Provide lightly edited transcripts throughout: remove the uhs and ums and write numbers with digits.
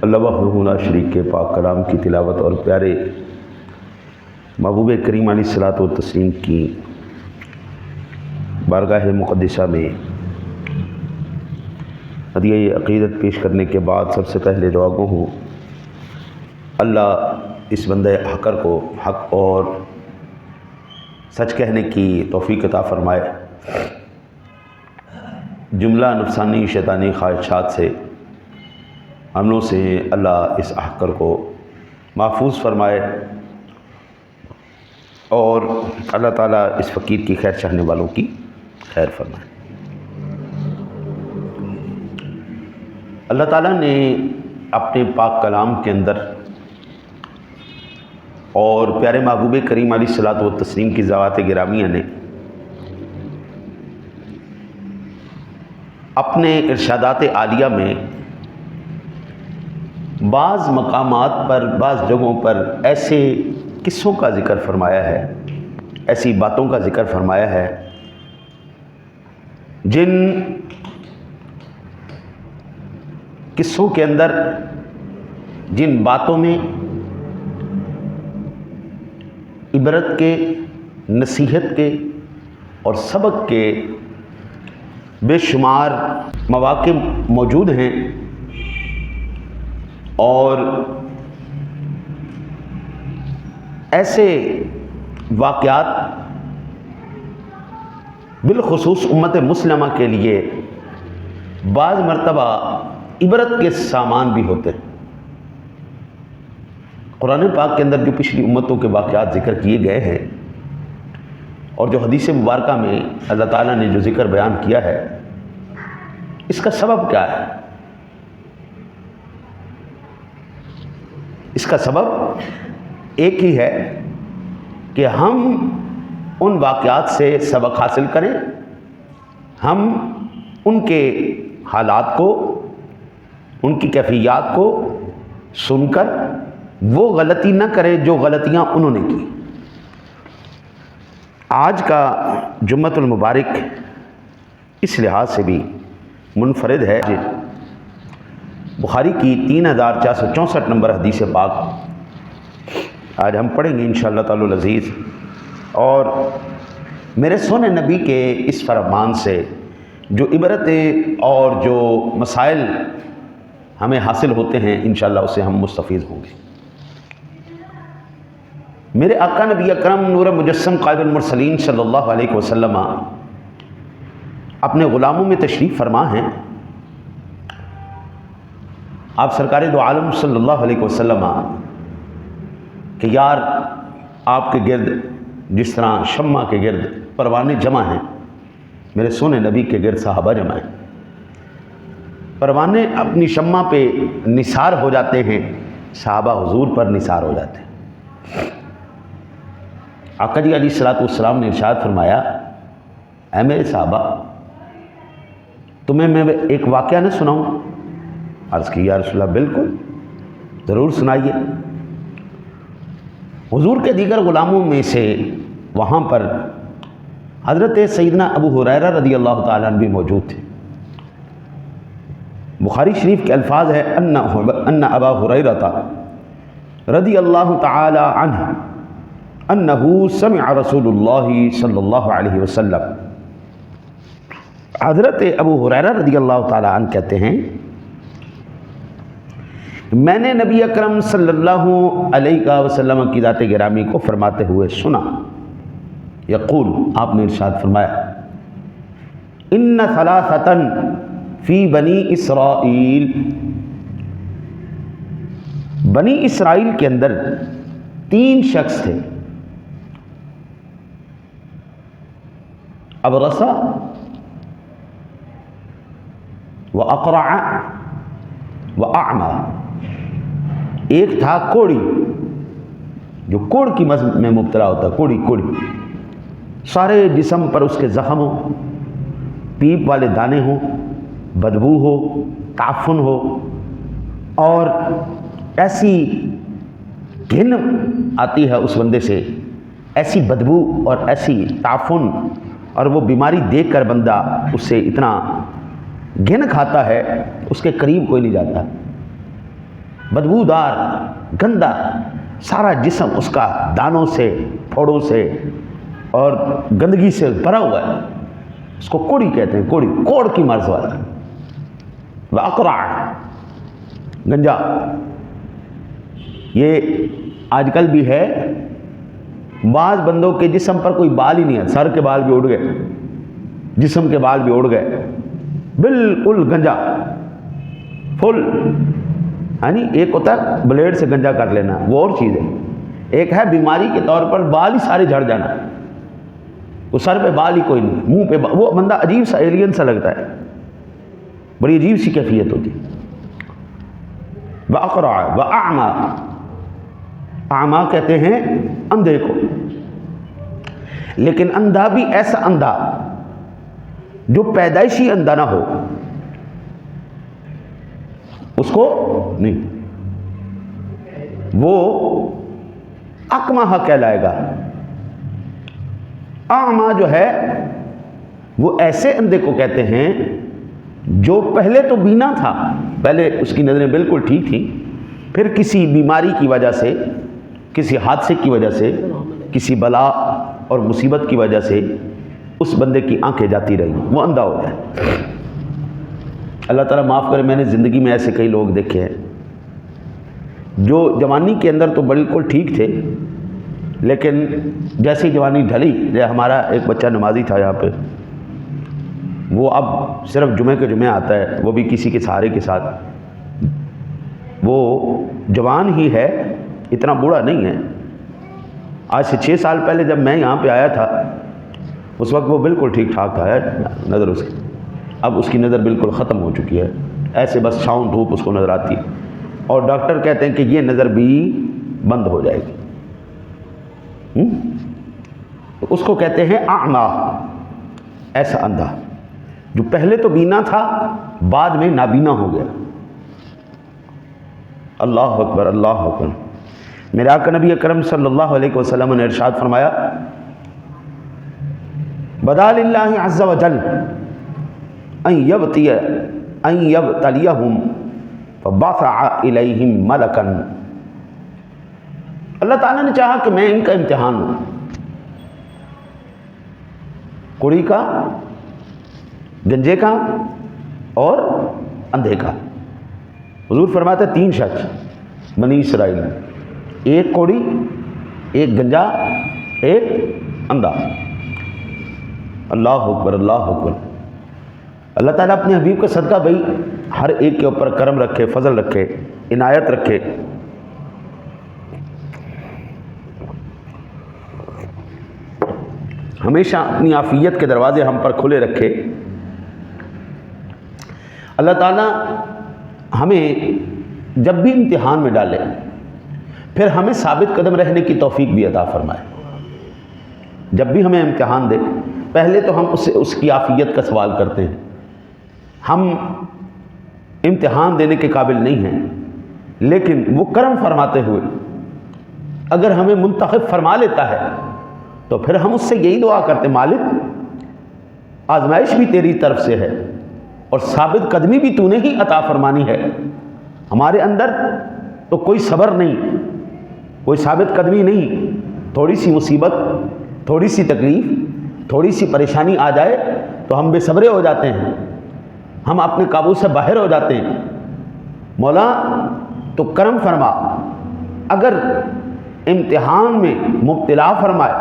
اللہ وحدہ لا شریک کے پاک کلام کی تلاوت اور پیارے محبوب کریم علیہ الصلوۃ والتسلیم کی بارگاہ مقدسہ میں ہدیہ عقیدت پیش کرنے کے بعد سب سے پہلے دعا گو ہوں اللہ اس بندہ حقر کو حق اور سچ کہنے کی توفیق عطا فرمائے، جملہ نفسانی شیطانی خواہشات سے حملوں سے اللہ اس حقر کو محفوظ فرمائے، اور اللہ تعالیٰ اس فقیر کی خیر چاہنے والوں کی خیر فرمائے۔ اللہ تعالیٰ نے اپنے پاک کلام کے اندر اور پیارے محبوب کریم علیہ الصلوۃ والتسلیم کی ذوات گرامیہ نے اپنے ارشادات عالیہ میں بعض مقامات پر، بعض جگہوں پر ایسے قصوں کا ذکر فرمایا ہے، ایسی باتوں کا ذکر فرمایا ہے جن قصوں کے اندر، جن باتوں میں عبرت کے، نصیحت کے اور سبق کے بے شمار مواقع موجود ہیں، اور ایسے واقعات بالخصوص امت مسلمہ کے لیے بعض مرتبہ عبرت کے سامان بھی ہوتے ہیں۔ قرآن پاک کے اندر جو پچھلی امتوں کے واقعات ذکر کیے گئے ہیں اور جو حدیث مبارکہ میں اللہ تعالیٰ نے جو ذکر بیان کیا ہے، اس کا سبب کیا ہے؟ اس کا سبب ایک ہی ہے کہ ہم ان واقعات سے سبق حاصل کریں، ہم ان کے حالات کو، ان کی کیفیات کو سن کر وہ غلطی نہ کریں جو غلطیاں انہوں نے کی۔ آج کا جمعۃ المبارک اس لحاظ سے بھی منفرد ہے، بخاری کی 3464 نمبر حدیث پاک آج ہم پڑھیں گے انشاءاللہ تعالی العزیز، اور میرے سونے نبی کے اس فرمان سے جو عبرتیں اور جو مسائل ہمیں حاصل ہوتے ہیں انشاءاللہ اسے ہم مستفید ہوں گے۔ میرے آقا نبی اکرم نور مجسم قائد المرسلین صلی اللہ علیہ وسلم اپنے غلاموں میں تشریف فرما ہیں۔ آپ سرکار دو عالم صلی اللہ علیہ وسلم کہ یار آپ کے گرد جس طرح شمع کے گرد پروانے جمع ہیں، میرے سونے نبی کے گرد صحابہ جمع ہیں۔ پروانے اپنی شمع پہ نثار ہو جاتے ہیں، صحابہ حضور پر نثار ہو جاتے ہیں۔ آقا جی علیہ الصلوۃ والسلام نے ارشاد فرمایا، اے میرے صحابہ، تمہیں میں ایک واقعہ نہ سناؤں؟ عرض کی یا رسول اللہ بالکل، ضرور سنائیے۔ حضور کے دیگر غلاموں میں سے وہاں پر حضرت سیدنا ابو ہریرہ رضی اللہ تعالیٰ عنہ بھی موجود تھے۔ بخاری شریف کے الفاظ ہے ان ابا ہریرہ رضی اللہ تعالی عنہ انہ سمع رسول اللہ صلی اللہ علیہ وسلم۔ حضرت ابو ہریرہ رضی اللہ تعالی عنہ کہتے ہیں، میں نے نبی اکرم صلی اللہ علیہ وسلم کی ذات گرامی کو فرماتے ہوئے سنا، یقول، آپ نے ارشاد فرمایا، ان ثلاثۃ فی بنی اسرائیل، بنی اسرائیل کے اندر 3 شخص تھے، ابرص و اقرع و اعمی۔ ایک تھا کوڑی، جو کوڑ کی مرض میں مبتلا ہوتا، کوڑی سارے جسم پر اس کے زخم ہوں، پیپ والے دانے ہوں، بدبو ہو، تعفن ہو، اور ایسی گھن آتی ہے اس بندے سے، ایسی بدبو اور ایسی تعفن، اور وہ بیماری دیکھ کر بندہ اس سے اتنا گھن کھاتا ہے، اس کے قریب کوئی نہیں جاتا۔ بدبودار گندا سارا جسم اس کا دانوں سے پھوڑوں سے اور گندگی سے بھرا ہوا ہے، اس کو کوڑی کہتے ہیں، کوڑی، کوڑ کی مرض والا، واقرع گنجا۔ یہ آج کل بھی ہے، بعض بندوں کے جسم پر کوئی بال ہی نہیں ہے، سر کے بال بھی اڑ گئے، جسم کے بال بھی اڑ گئے، بالکل گنجا فل۔ یعنی ایک ہوتا ہے بلیڈ سے گنجا کر لینا، وہ اور چیز ہے، ایک ہے بیماری کے طور پر بال ہی سارے جھڑ جانا، وہ سر پہ بال ہی کوئی نہیں، منہ پہ وہ بندہ عجیب سا ایلین سا لگتا ہے، بڑی عجیب سی کیفیت ہوتی ہے۔ وَأَقْرَعَ وَأَعْمَى، اعمیٰ کہتے ہیں اندھے کو، لیکن اندھا بھی ایسا اندھا جو پیدائشی اندھا نہ ہو، اس کو نہیں، وہ اکمہ کہلائے گا۔ اعمیٰ جو ہے وہ ایسے اندھے کو کہتے ہیں جو پہلے تو بینا تھا، پہلے اس کی نظریں بالکل ٹھیک تھیں، پھر کسی بیماری کی وجہ سے، کسی حادثے کی وجہ سے، کسی بلا اور مصیبت کی وجہ سے اس بندے کی آنکھیں جاتی رہیں، وہ اندھا ہو جائے۔ اللہ تعالیٰ معاف کرے، میں نے زندگی میں ایسے کئی لوگ دیکھے ہیں جو جوانی کے اندر تو بالکل ٹھیک تھے، لیکن جیسی جوانی ڈھلی، جیسے ہمارا ایک بچہ نمازی تھا یہاں پہ، وہ اب صرف جمعے کے جمعے آتا ہے، وہ بھی کسی کے سہارے کے ساتھ، وہ جوان ہی ہے، اتنا بوڑھا نہیں ہے۔ آج سے 6 سال پہلے جب میں یہاں پہ آیا تھا، اس وقت وہ بالکل ٹھیک ٹھاک تھا، نظر اس کی، اب اس کی نظر بالکل ختم ہو چکی ہے، ایسے بس چھاؤں دھوپ اس کو نظر آتی ہے، اور ڈاکٹر کہتے ہیں کہ یہ نظر بھی بند ہو جائے گی۔ اس کو کہتے ہیں اعمیٰ، ایسا اندھا جو پہلے تو بینا تھا، بعد میں نابینا ہو گیا۔ اللہ اکبر، اللہ اکبر۔ میرے آقا نبی اکرم صلی اللہ علیہ وسلم نے ارشاد فرمایا، بدا للہ عز وجل ان یبتلیہم فبعث الیہم ملکا، اللہ تعالیٰ نے چاہا کہ میں ان کا امتحان ہوں، کوڑی کا، گنجے کا اور اندھے کا۔ حضور فرماتے 3 شخص بنی اسرائیل، ایک کوڑی، ایک گنجا، ایک اندھا۔ اللہ اکبر، اللہ اکبر۔ اللہ تعالیٰ اپنے حبیب کا صدقہ بھائی ہر ایک کے اوپر کرم رکھے، فضل رکھے، عنایت رکھے۔ ہمیشہ اپنی عافیت کے دروازے ہم پر کھلے رکھے۔ اللہ تعالیٰ ہمیں جب بھی امتحان میں ڈالے، پھر ہمیں ثابت قدم رہنے کی توفیق بھی عطا فرمائے۔ جب بھی ہمیں امتحان دے، پہلے تو ہم اس کی عافیت کا سوال کرتے ہیں، ہم امتحان دینے کے قابل نہیں ہیں، لیکن وہ کرم فرماتے ہوئے اگر ہمیں منتخب فرما لیتا ہے تو پھر ہم اس سے یہی دعا کرتے، مالک آزمائش بھی تیری طرف سے ہے اور ثابت قدمی بھی تو نے ہی عطا فرمانی ہے، ہمارے اندر تو کوئی صبر نہیں، کوئی ثابت قدمی نہیں، تھوڑی سی مصیبت، تھوڑی سی تکلیف، تھوڑی سی پریشانی آ جائے تو ہم بے صبرے ہو جاتے ہیں، ہم اپنے قابو سے باہر ہو جاتے ہیں۔ مولا تو کرم فرما، اگر امتحان میں مبتلا فرمائے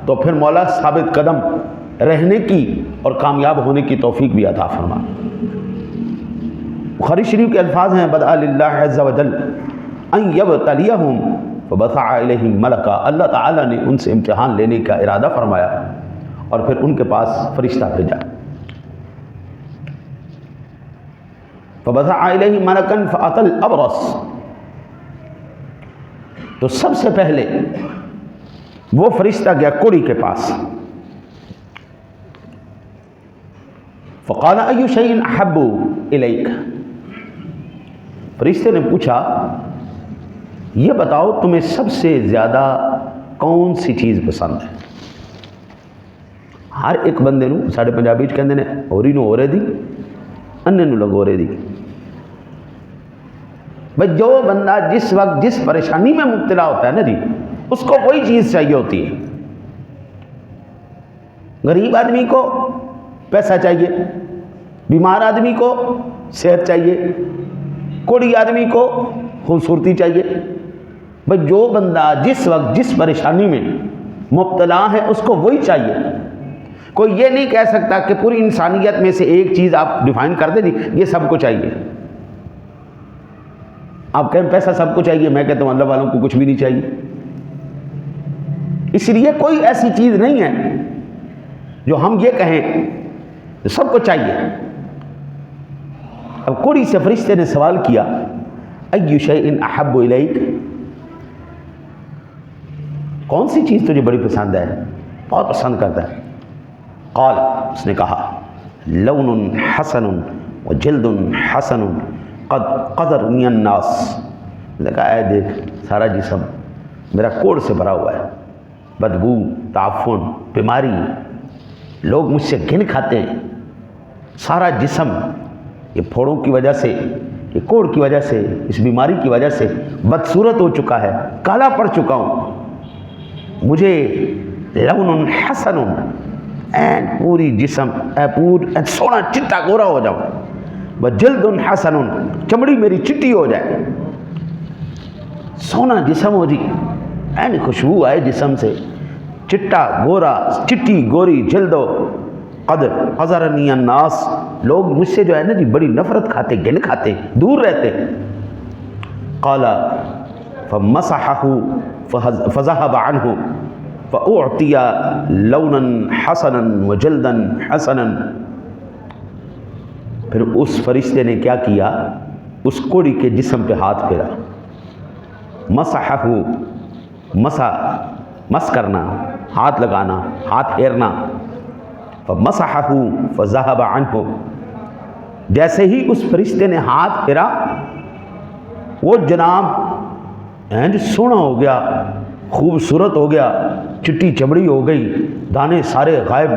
تو پھر مولا ثابت قدم رہنے کی اور کامیاب ہونے کی توفیق بھی عطا فرما۔ بخاری شریف کے الفاظ ہیں، بدأ للہ عز وجل ان یبتلیہم فبعث الیہم ملکا، اللہ تعالیٰ نے ان سے امتحان لینے کا ارادہ فرمایا اور پھر ان کے پاس فرشتہ بھیجا۔ فبعث الیہم ملکا فأتی الابرص، تو سب سے پہلے وہ فرشتہ گیا کوڑی کے پاس، فقال ای شیء احب الیک، فرشتے نے پوچھا یہ بتاؤ تمہیں سب سے زیادہ کون سی چیز پسند ہے؟ ہر ایک بندے نو، ساڈے پنجابی کہندے نے اوری نو اورے دی، انے نو لگورے دی، بھائی جو بندہ جس وقت جس پریشانی میں مبتلا ہوتا ہے نا جی، اس کو کوئی چیز چاہیے ہوتی ہے. غریب آدمی کو پیسہ چاہیے، بیمار آدمی کو صحت چاہیے، کوڑی آدمی کو خوبصورتی چاہیے. بھائی جو بندہ جس وقت جس پریشانی میں مبتلا ہے اس کو وہی چاہیے. کوئی یہ نہیں کہہ سکتا کہ پوری انسانیت میں سے ایک چیز آپ ڈیفائن کر دیں جی یہ سب کو چاہیے. آپ کہیں پیسہ سب کو چاہیے، میں کہتا ہوں اللہ والوں کو کچھ بھی نہیں چاہیے. اس لیے کوئی ایسی چیز نہیں ہے جو ہم یہ کہیں سب کو چاہیے. اب کوڑی سے فرشتے نے سوال کیا ای شیء احب الیک، کون سی چیز تجھے بڑی پسند ہے، بہت پسند کرتا ہے؟ قال، اس نے کہا لون حسن وجلد حسن قد قذرنی الناس. نے کہا اے دیکھ سارا جسم میرا کوڑ سے بھرا ہوا ہے، بدبو، تعفن، بیماری، لوگ مجھ سے گھن کھاتے ہیں. سارا جسم یہ پھوڑوں کی وجہ سے، یہ کوڑ کی وجہ سے، اس بیماری کی وجہ سے بدصورت ہو چکا ہے، کالا پڑ چکا ہوں. مجھے لون حسن، این پوری جسم سونا چٹا گورا ہو جاؤں. وجلد حسن، چمڑی میری چٹی ہو جائے، سونا جسم ہو جی، این خوشبو آئے جسم سے، چٹا گورا، چٹی گوری جلد ہو. قذرنی الناس، لوگ مجھ سے جو ہے نا جی بڑی نفرت کھاتے، گھن کھاتے، دور رہتے. قال فمسحه فذهب عنه فأعطي لونا حسنا وجلدا حسنا. پھر اس فرشتے نے کیا کیا، اس کوڑی کے جسم پہ ہاتھ پھیرا. مسحہ، مس کرنا، ہاتھ لگانا، ہاتھ پھیرنا. فمسحہ فذهب عنہ، جیسے ہی اس فرشتے نے ہاتھ پھیرا وہ جناب سونا ہو گیا، خوبصورت ہو گیا، چٹی چمڑی ہو گئی، دانے سارے غائب،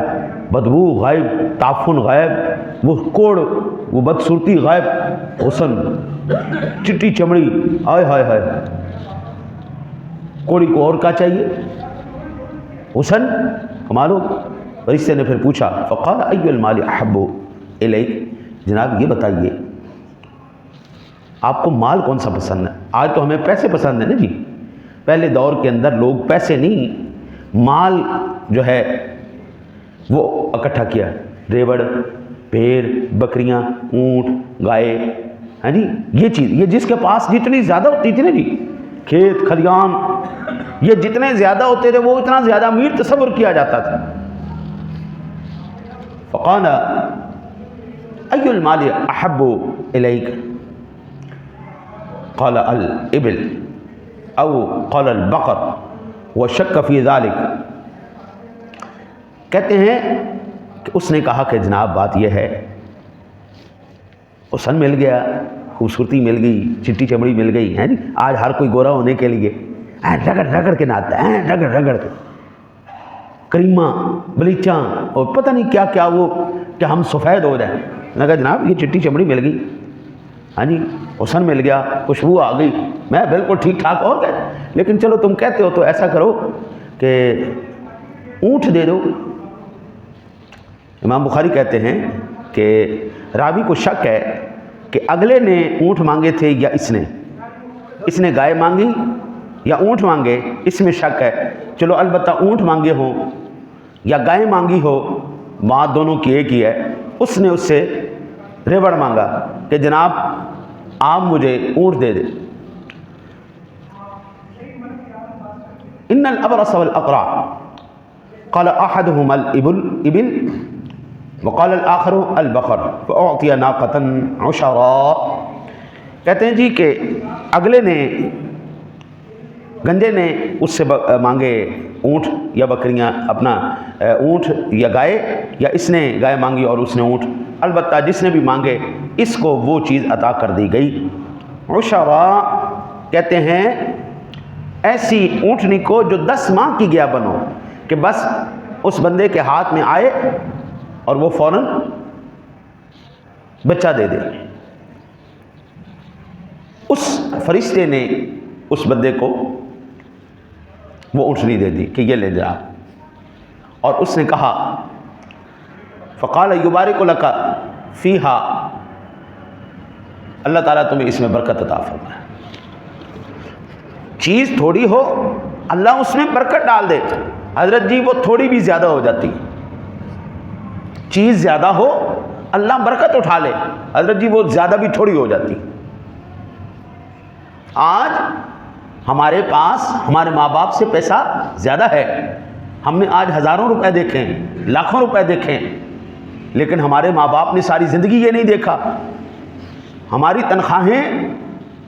بدبو غائب، تعفن غائب، وہ کوڑ، وہ بدصورتی غائب، حسن، چٹی چمڑی. آئے ہائے ہائے، کوڑی کو اور کیا چاہیے؟ حسن، کمالو. فرشتے نے پھر پوچھا فقال ای المال احب الیک، جناب یہ بتائیے آپ کو مال کون سا پسند ہے؟ آج تو ہمیں پیسے پسند ہیں نا جی، پہلے دور کے اندر لوگ پیسے نہیں، مال جو ہے وہ اکٹھا کیا، ریوڑ، بھیڑ، بکریاں، اونٹ، گائے، ہاں جی، یہ چیز، یہ جس کے پاس جتنی زیادہ ہوتی تھی نا جی، کھیت کھلیان، یہ جتنے زیادہ ہوتے تھے وہ اتنا زیادہ امیر تصور کیا جاتا تھا. فقال ای المال احب الیک؟ قال الابل او قال البقر وشک فی ذلک. کہتے ہیں کہ اس نے کہا کہ جناب بات یہ ہے، حسن مل گیا، خوبصورتی مل گئی، چٹی چمڑی مل گئی ہے جی. آج ہر کوئی گورا ہونے کے لیے رگڑ رگڑ کے نہاتا ہے، رگڑ رگڑ کے، کریمہ، بلیچاں اور پتہ نہیں کیا کیا، وہ کہ ہم سفید ہو جائیں. میں کہا جناب یہ چٹی چمڑی مل گئی، ہاں جی، حسن مل گیا، خوشبو آ گئی، میں بالکل ٹھیک ٹھاک. اور کہ لیکن چلو تم کہتے ہو تو ایسا کرو کہ اونٹ دے دو. امام بخاری کہتے ہیں کہ راوی کو شک ہے کہ اگلے نے اونٹ مانگے تھے یا اس نے گائے مانگی یا اونٹ مانگے، اس میں شک ہے. چلو البتہ اونٹ مانگے ہوں یا گائے مانگی ہو، بات دونوں کی ایک ہی ہے. اس نے اس سے ریوڑ مانگا کہ جناب آپ مجھے اونٹ دے دے. ان الابرص والاقرع قال احدهما الابل وقال الاخر البقر فاعطي ناقة عشرا. کہتے ہیں جی کہ اگلے نے، گنجے نے اس سے مانگے اونٹ یا بکریاں، اپنا اونٹ یا گائے، یا اس نے گائے مانگی اور اس نے اونٹ. البتہ جس نے بھی مانگے اس کو وہ چیز عطا کر دی گئی. عشرا کہتے ہیں ایسی اونٹنی کو جو 10 ماہ کی گیا بنو، کہ بس اس بندے کے ہاتھ میں آئے اور وہ فوراً بچہ دے دے. اس فرشتے نے اس بندے کو وہ اونٹنی دے دی کہ یہ لے جا، اور اس نے کہا فقال یبارک لک فیہا، اللہ تعالیٰ تمہیں اس میں برکت عطا فرمائے۔ چیز تھوڑی ہو اللہ اس میں برکت ڈال دے، حضرت جی وہ تھوڑی بھی زیادہ ہو جاتی، چیز زیادہ ہو اللہ برکت اٹھا لے، حضرت جی وہ زیادہ بھی تھوڑی ہو جاتی۔ آج ہمارے پاس ہمارے ماں باپ سے پیسہ زیادہ ہے، ہم نے آج ہزاروں روپے دیکھیں، لاکھوں روپے دیکھیں، لیکن ہمارے ماں باپ نے ساری زندگی یہ نہیں دیکھا۔ ہماری تنخواہیں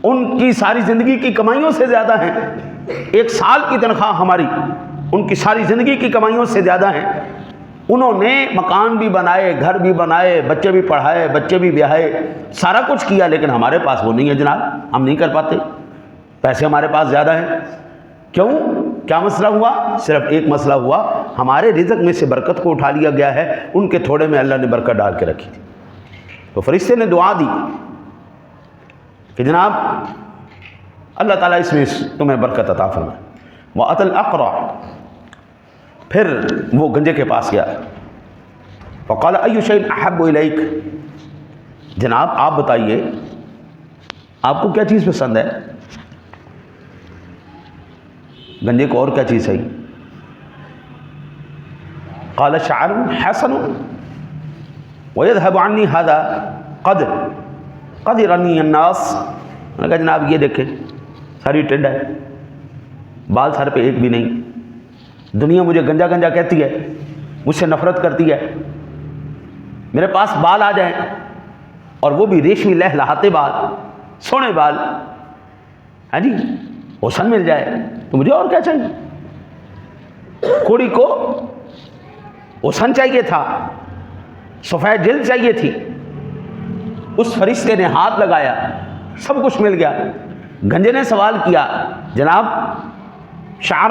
ان کی ساری زندگی کی کمائیوں سے زیادہ ہیں، ایک سال کی تنخواہ ہماری ان کی ساری زندگی کی کمائیوں سے زیادہ ہیں۔ انہوں نے مکان بھی بنائے، گھر بھی بنائے، بچے بھی پڑھائے، بچے بھی بیاہے، سارا کچھ کیا، لیکن ہمارے پاس وہ نہیں ہے جناب، ہم نہیں کر پاتے، پیسے ہمارے پاس زیادہ ہیں۔ کیوں؟ کیا مسئلہ ہوا؟ صرف ایک مسئلہ ہوا، ہمارے رزق میں سے برکت کو اٹھا لیا گیا ہے، ان کے تھوڑے میں اللہ نے برکت ڈال کے رکھی تھی۔ تو فرشتے نے دعا دی کہ جناب اللہ تعالیٰ اس میں تمہیں برکت عطا فرمائے۔ وَأَتَى الْأَقْرَعَ، پھر وہ گنجے کے پاس گیا، فقال أَيُّ شَيْءٍ أَحَبُّ إِلَيْكَ، جناب آپ بتائیے آپ کو کیا چیز پسند ہے؟ گنجے کو اور کیا چیز ہے؟ قال شعر حسن ويذهب عني هذا قدرني الناس، میں نے کہا جناب یہ دیکھیں ساری ٹنڈ ہے، بال سر پہ ایک بھی نہیں، دنیا مجھے گنجا گنجا کہتی ہے، مجھ سے نفرت کرتی ہے، میرے پاس بال آ جائیں اور وہ بھی ریشمی لہلہاتے بال، سونے بال، ہاں جی حسن مل جائے تو مجھے اور کیا چاہیے؟ کوڑی کو حسن چاہیے تھا، سفید جلد چاہیے تھی، اس فرشتے نے ہاتھ لگایا، سب کچھ مل گیا۔ گنجے نے سوال کیا جناب شعر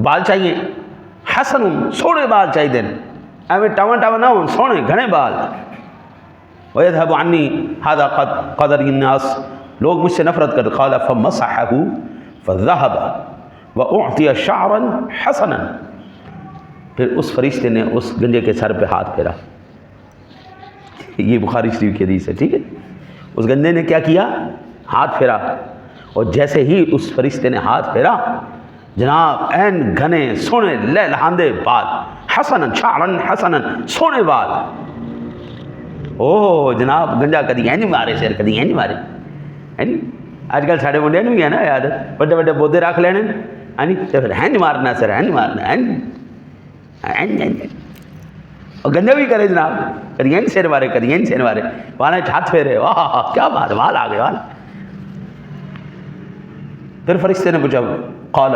بال چاہیے، حسن سونے بال چاہیے دین، ایویں ٹاواں ٹاواں نہ ہوں، سونے گھنے بال۔ وَيَذْهَبُ عَنِّي هَذَا قَدَرِ النَّاسِ، لوگ مجھ سے نفرت کرتے۔ قال فَمَسَحَهُ فَذَهَبَ وَأُعْطِيَ شَعْرًا حَسَنًا، پھر اس فرشتے نے اس گنجے کے سر پہ ہاتھ پھیرا، یہ بخاری شریف کی حدیث ہے، ٹھیک ہے۔ اس گنجے نے کیا کیا؟ ہاتھ پھیرا، اور جیسے ہی اس فرشتے نے ہاتھ پھیرا جناب این گھنے سونے لہلہاندے بال، حسنًا شعرًا حسنًا، سونے بال۔ اوہ جناب گنجا کدی اینج مارے سر، کدی اینج مارے، ہے نہیں؟ اج کل ساڈے منڈے بھی ہے نا عادت، بڑے بڑے بودے رکھ لینے، ہے نہیں؟ تو پھر ہینج مارنا سر، ہینج مارنا، ہینج، اور گنجا بھی کرے جناب، کدی اینج سر مارے، کدی اینج سر مارے، والا ہاتھ پھیرے، واہ کیا بات، وال آ گئے وال۔ پھر فرشتے نے پوچھا قال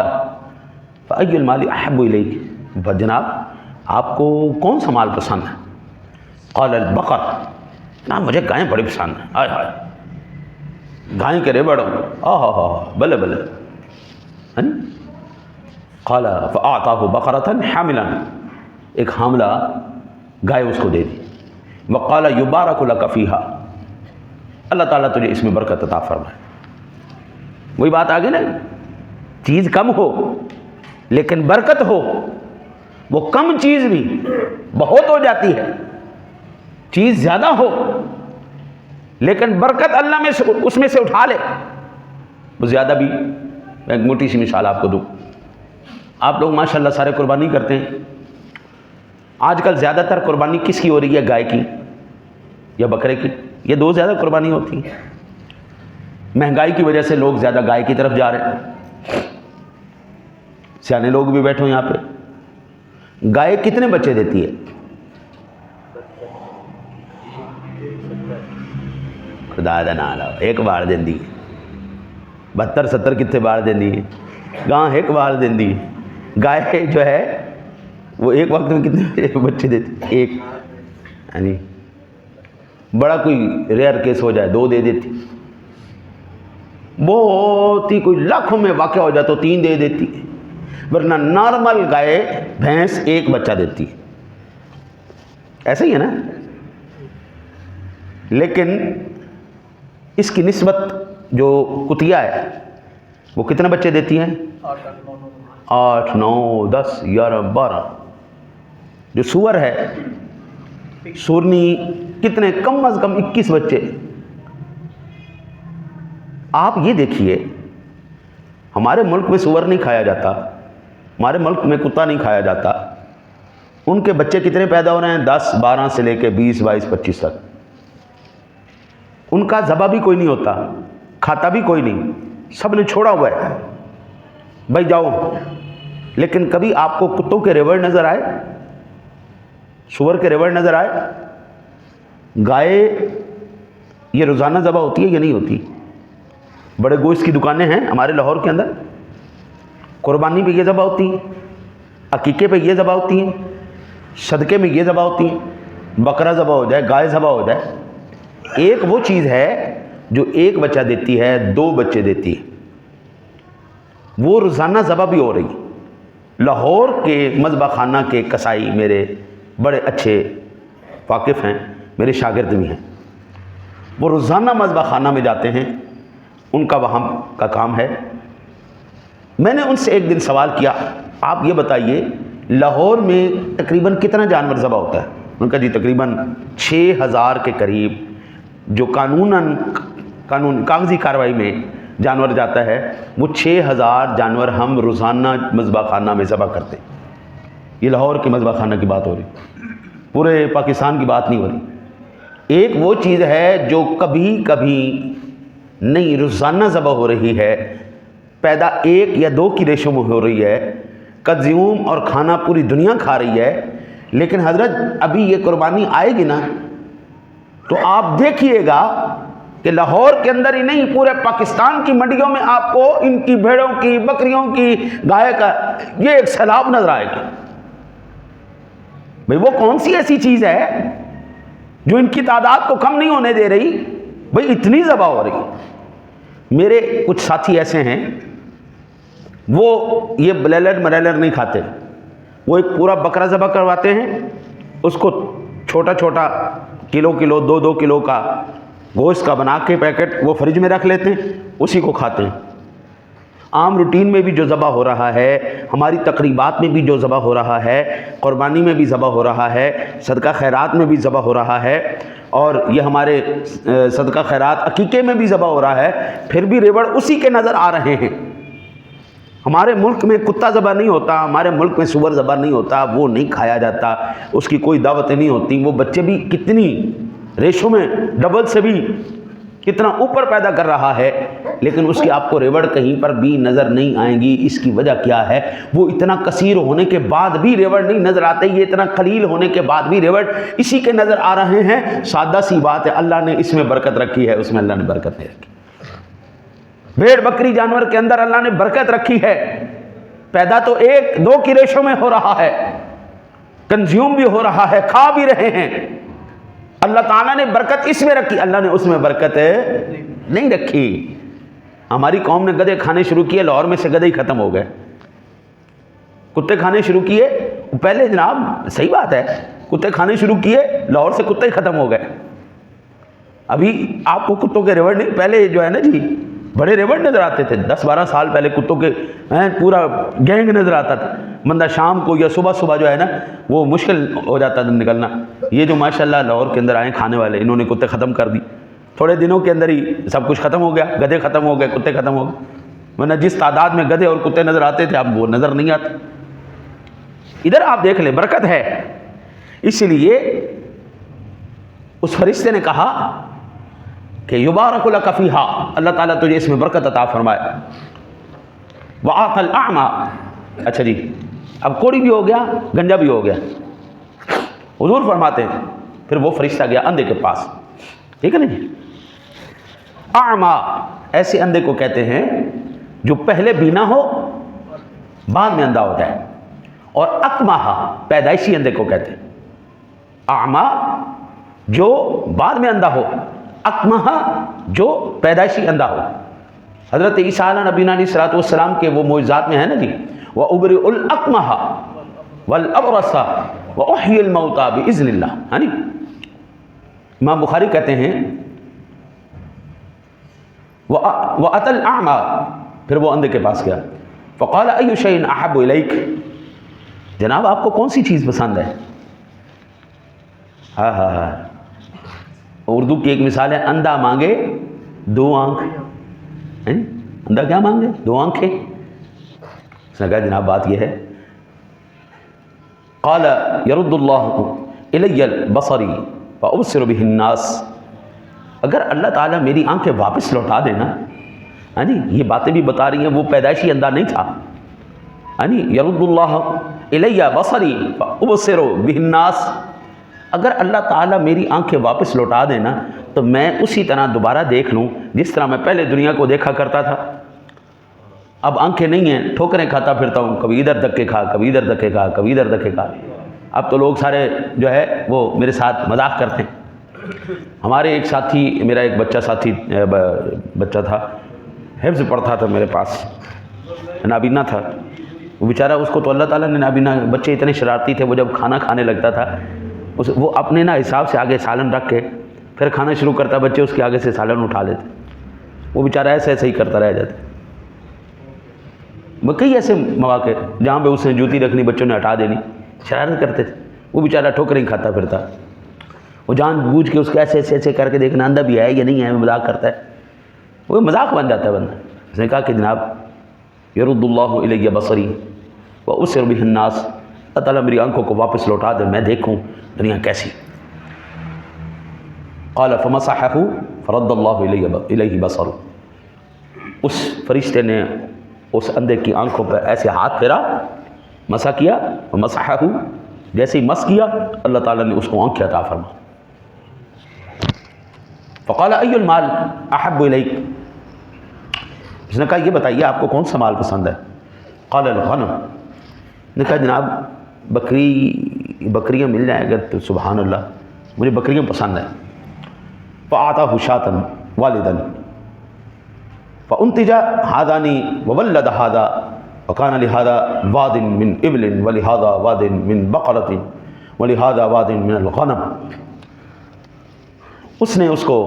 فأي المال أحب إليك، جناب آپ کو کون سا مال پسند ہے؟ قال البقر، جناب مجھے گائیں بڑی پسند ہیں، آئے ہائے گائیں کے ریبڑ، بلے بلے، ہے نا؟ قال فأعطاه بقرة حاملا، ایک حاملہ گائے اس کو دے دی، وقال یبارک لک فیہا، اللہ تعالیٰ تجھے اس میں برکت عطا فرمائے۔ وہی بات آگے نا، چیز کم ہو لیکن برکت ہو، وہ کم چیز بھی بہت ہو جاتی ہے، چیز زیادہ ہو لیکن برکت اللہ میں سے اس میں سے اٹھا لے وہ زیادہ بھی۔ میں ایک موٹی سی مثال آپ کو دوں، آپ لوگ ماشاءاللہ سارے قربانی کرتے ہیں، آج کل زیادہ تر قربانی کس کی ہو رہی ہے؟ گائے کی یا بکرے کی، یہ دو زیادہ قربانی ہوتی ہیں۔ مہنگائی کی وجہ سے لوگ زیادہ گائے کی طرف جا رہے ہیں، سیانے لوگ بھی بیٹھو یہاں پہ۔ گائے کتنے بچے دیتی ہے؟ خدا دا نام لو، ایک بار دیندی ہے، 72-70 کتنے بار دیندی ہے، گاں ایک بار دیندی ہے۔ گائے جو ہے وہ ایک وقت میں کتنے بچے دیتی ہے؟ ایک، یعنی بڑا کوئی ریئر کیس ہو جائے 2 دے دیتی، بہت ہی کوئی لاکھوں میں واقع ہو جائے تو 3 دے دیتی ہے، ورنہ نارمل گائے بھینس 1 بچہ دیتی ہے، ایسا ہی ہے نا؟ لیکن اس کی نسبت جو کتیا ہے وہ کتنے بچے دیتی ہیں؟ 8 9 10 11 12. جو سور ہے سورنی کتنے؟ کم از کم 21 بچے. آپ یہ دیکھیے ہمارے ملک میں سور نہیں کھایا جاتا, ہمارے ملک میں کتا نہیں کھایا جاتا, ان کے بچے کتنے پیدا ہو رہے ہیں؟ 10 12 سے لے کے 20 22 25 تک. ان کا ذبح بھی کوئی نہیں ہوتا, کھاتا بھی کوئی نہیں, سب نے چھوڑا ہوا ہے بھائی جاؤ. لیکن کبھی آپ کو کتوں کے ریوڑ نظر آئے؟ سور کے ریوڑ نظر آئے؟ گائے یہ روزانہ ذبح ہوتی ہے یا نہیں ہوتی؟ بڑے گوشت کی دکانیں ہیں ہمارے لاہور کے اندر, قربانی پہ یہ ذبح ہوتی ہیں, عقیقے پہ یہ ذبح ہوتی ہیں, صدقے میں یہ ذبح ہوتی ہیں, بکرا ذبح ہو جائے, گائے ذبح ہو جائے. ایک وہ چیز ہے جو ایک بچہ دیتی ہے, 2 بچے دیتی ہے, وہ روزانہ ذبح بھی ہو رہی. لاہور کے مذبح خانہ کے کسائی میرے بڑے اچھے واقف ہیں, میرے شاگرد بھی ہیں, وہ روزانہ مذبح خانہ میں جاتے ہیں, ان کا وہاں کا کام ہے. میں نے ان سے ایک دن سوال کیا, آپ یہ بتائیے لاہور میں تقریباً کتنا جانور ذبح ہوتا ہے؟ ان کا جی تقریباً 6000 کے قریب جو قانون کاغذی کارروائی میں جانور جاتا ہے, وہ 6000 جانور ہم روزانہ مذبح خانہ میں ذبح کرتے ہیں. یہ لاہور کے مذبح خانہ کی بات ہو رہی, پورے پاکستان کی بات نہیں ہو رہی. ایک وہ چیز ہے جو کبھی کبھی نہیں روزانہ ذبح ہو رہی ہے, پیدا 1 یا 2 کی ریشو میں ہو رہی ہے, کنزیوم اور کھانا پوری دنیا کھا رہی ہے. لیکن حضرت ابھی یہ قربانی آئے گی نا تو آپ دیکھیے گا کہ لاہور کے اندر ہی نہیں پورے پاکستان کی منڈیوں میں آپ کو ان کی بھیڑوں کی, بکریوں کی, گائے کا یہ ایک سیلاب نظر آئے گا. بھئی وہ کون سی ایسی چیز ہے جو ان کی تعداد کو کم نہیں ہونے دے رہی؟ بھئی اتنی ذبح ہو رہی. میرے کچھ ساتھی ایسے ہیں وہ یہ بلیلر ملیلر نہیں کھاتے, وہ ایک پورا بکرا ذبح کرواتے ہیں, اس کو چھوٹا چھوٹا کلو 2 کلو کا گوشت کا بنا کے پیکٹ وہ فریج میں رکھ لیتے ہیں, اسی کو کھاتے ہیں. عام روٹین میں بھی جو ذبح ہو رہا ہے, ہماری تقریبات میں بھی جو ذبح ہو رہا ہے, قربانی میں بھی ذبح ہو رہا ہے, صدقہ خیرات میں بھی ذبح ہو رہا ہے, اور یہ ہمارے صدقہ خیرات عقیقے میں بھی ذبح ہو رہا ہے, پھر بھی ریوڑ اسی کے نظر آ رہے ہیں. ہمارے ملک میں کتا ذبح نہیں ہوتا, ہمارے ملک میں سور ذبح نہیں ہوتا, وہ نہیں کھایا جاتا, اس کی کوئی دعوتیں نہیں ہوتی. وہ بچے بھی کتنی ریشو میں ڈبل سے بھی کتنا اوپر پیدا کر رہا ہے, لیکن اس کی آپ کو ریوڑ کہیں پر بھی نظر نہیں آئیں گی. اس کی وجہ کیا ہے؟ وہ اتنا کثیر ہونے کے بعد بھی ریوڑ نہیں نظر آتے, یہ اتنا قلیل ہونے کے بعد بھی ریوڑ اسی کے نظر آ رہے ہیں. سادہ سی بات ہے, اللہ نے اس میں برکت رکھی ہے, اس میں اللہ نے برکت نہیں رکھی. بھیڑ بکری جانور کے اندر اللہ نے برکت رکھی ہے. پیدا تو 1 2 کی ریشو میں ہو رہا ہے, کنزیوم بھی ہو رہا ہے, کھا بھی رہے ہیں. اللہ تعالیٰ نے برکت اس میں رکھی, اللہ نے اس میں برکت نہیں رکھی. ہماری قوم نے گدھے کھانے شروع کیے, لاہور میں سے گدھے ہی ختم ہو گئے. کتے کھانے شروع کیے, پہلے جناب صحیح بات ہے, کتے کھانے شروع کیے, لاہور سے کتے ہی ختم ہو گئے. ابھی آپ کو کتوں کے ریوڑ نہیں, پہلے جو ہے نا جی بڑے ریوڑ نظر آتے تھے. 10 12 سال پہلے کتوں کے پورا گینگ نظر آتا تھا. بندہ شام کو یا صبح جو ہے نا وہ مشکل ہو جاتا تھا نکلنا. یہ جو ماشاءاللہ لاہور کے اندر آئے کھانے والے, انہوں نے کتے ختم کر دی. تھوڑے دنوں کے اندر ہی سب کچھ ختم ہو گیا, گدھے ختم ہو گئے, کتے ختم ہو گئے. ورنہ جس تعداد میں گدھے اور کتے نظر آتے تھے اب وہ نظر نہیں آتے. ادھر آپ دیکھ لیں برکت ہے. اس لیے اس فرشتے نے کہا کہ یبارک لک فیہا, اللہ تعالیٰ تجھے اس میں برکت عطا فرمائے. وآتی الاعمی, اچھا جی اب کوڑی بھی ہو گیا, گنجا بھی ہو گیا. حضور فرماتے ہیں پھر وہ فرشتہ گیا اندھے کے پاس, ٹھیک ہے نا جی. اعمی ایسے اندھے کو کہتے ہیں جو پہلے بینا ہو بعد میں اندھا ہو جائے, اور اکمہ پیدائشی اندھے کو کہتے ہیں. اعمی جو بعد میں اندھا ہو, اکمہ جو پیدائشی اندھا ہو. حضرت عیسیٰ نبینا علیہ الصلوۃ والسلام کے وہ معجزات میں ہے نا جی, وَأُبْرِئُ الْأَكْمَحَ وَالْأَبْرَصَ وَأُحْيِي الْمَوْتَى بِإِذْنِ اللَّهِ, یعنی. امام بخاری کہتے ہیں, وَأَتَى الْأَعْمَى، پھر وہ اندھے کے پاس گیا. فَقَالَ أَيُّ شَيْءٍ أَحَبُّ إِلَيْكَ، جناب آپ کو کون سی چیز پسند ہے؟ ہاں ہاں ہاں، اردو کی ایک مثال ہے، اندھا مانگے دو آنکھ. اندھا کیا مانگے؟ دو آنکھیں. اس نے کہا جناب بات یہ ہے. قال يرد الله الي بصري فابصر به الناس، اگر اللہ تعالیٰ میری آنکھیں واپس لوٹا دینا، ہاں جی یہ باتیں بھی بتا رہی ہیں وہ پیدائشی اندھا نہیں تھا. ہاں جی يرد الله الي بصري فابصر به الناس، اگر اللہ تعالیٰ میری آنکھیں واپس لوٹا دینا تو میں اسی طرح دوبارہ دیکھ لوں جس طرح میں پہلے دنیا کو دیکھا کرتا تھا. اب آنکھیں نہیں ہیں، ٹھوکریں کھاتا پھرتا ہوں، کبھی ادھر دھکے کھا، کبھی ادھر دھکے کھا، کبھی ادھر دھکے کھا. اب تو لوگ سارے جو ہے وہ میرے ساتھ مذاق کرتے ہیں. ہمارے ایک ساتھی، میرا ایک بچہ تھا، حفظ پڑھتا تھا میرے پاس، نابینا تھا وہ بیچارہ. اس کو تو اللہ تعالیٰ نے نابینا، بچے اتنے شرارتی تھے، وہ جب کھانا کھانے لگتا تھا وہ اپنے حساب سے آگے سالن رکھ کے پھر کھانا شروع کرتا، بچے اس کے آگے سے سالن اٹھا لیتے. وہ بیچارہ ایسے ہی کرتا رہ جاتا. وہ کئی ایسے مواقع جہاں پہ اس نے جوتی رکھنی بچوں نے ہٹا دینی، شرارت کرتے تھے. وہ بیچارہ ٹھوکریں کھاتا پھرتا، وہ جان بوجھ کے اس کے ایسے کر کے دیکھنا اندھا بھی ہے یا نہیں ہے، مذاق کرتا ہے، وہ مذاق بن جاتا ہے بندہ. اس نے کہا کہ جناب يرد الله الی بصری وابصر به الناس، اللہ تعالیٰ میری آنکھوں کو واپس لوٹا دے، میں دیکھوں دنیا کیسی. قال فمسحه فرد الله الیہ بصرہ، اس فرشتے نے اس اندھے کی آنکھوں پر ایسے ہاتھ پھیرا، مسح کیا، مسحہ، جیسے ہی مس کیا اللہ تعالیٰ نے اس کو آنکھیں عطا فرما. فقال ای المال احب الیک، اس نے کہا یہ بتائیے آپ کو کون سا مال پسند ہے؟ قال الغنم، نے کہا جناب بکریاں مل جائیں اگر تو سبحان اللہ، مجھے بکریاں پسند ہیں. فاعطاه شاة والدا فانتج هذان وولد هذا وكان لهذا واد من ابل ولهذا واد من بقرة ولهذا واد من الغنم. اس نے اس کو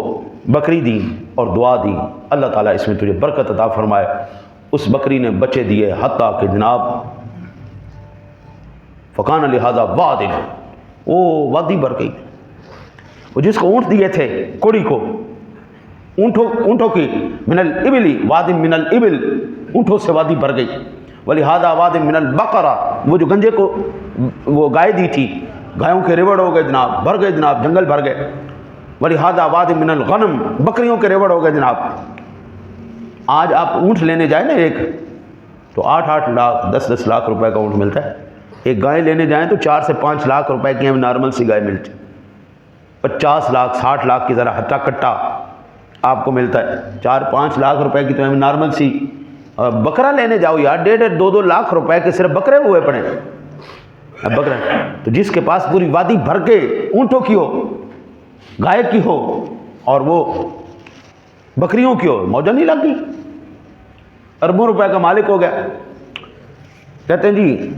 بکری دی اور دعا دی، اللہ تعالیٰ اس میں تجھے برکت عطا فرمائے. اس بکری نے بچے دیے حتیٰ کہ جناب فکان لہذا واد، وہ وادی بھر گئی. وہ جس کو اونٹ دیے تھے کوڑی کو، اونٹوں کی من الابل واد من الابل، اونٹوں سے وادی بھر گئی. ولہذا واد من البقرہ، وہ جو گنجے کو وہ گائے دی تھی، گایوں کے ریوڑ ہو گئے جناب، بھر گئے جناب، جنگل بھر گئے. ولہذا واد من الغنم، بکریوں کے ریوڑ ہو گئے جناب. آج آپ اونٹ لینے جائیں نا ایک تو 8 لاکھ 10 لاکھ روپے کا اونٹ ملتا ہے. ایک گائے لینے جائیں تو 4 سے 5 لاکھ روپے کی ہمیں نارمل سی گائے ملتی، 50 لاکھ 60 لاکھ کی ذرا ہٹا کٹا آپ کو ملتا ہے. 4-5 لاکھ روپے کی تو ہمیں نارمل سی. بکرا لینے جاؤ یار 1.5-2 لاکھ روپے کے صرف بکرے ہوئے پڑے. اب بکرا تو جس کے پاس پوری وادی بھر کے اونٹوں کی ہو، گائے کی ہو اور وہ بکریوں کی ہو، موجہ نہیں لگ گئی، اربوں روپے کا مالک ہو گیا. کہتے ہیں جی